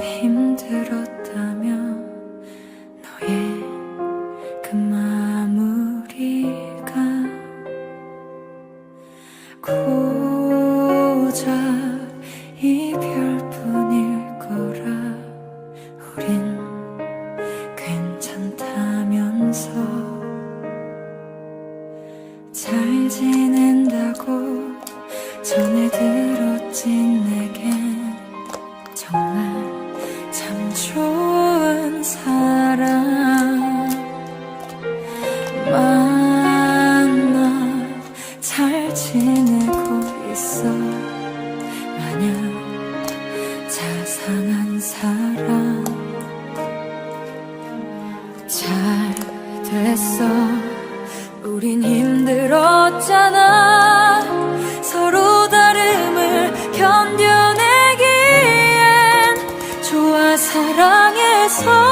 힘들었다며 너의 그 마무리가 고작 이별뿐일 거라. 우린 괜찮다면서 잘 지낸다고 전해 들었지. 내겐 정말 참 좋은 사람 만나 잘 지내고 있어. 마냥 자상한 사람. 잘 됐어. 우린 힘들었잖아. 서로 다름을 견뎌내기엔 좋아 사랑해서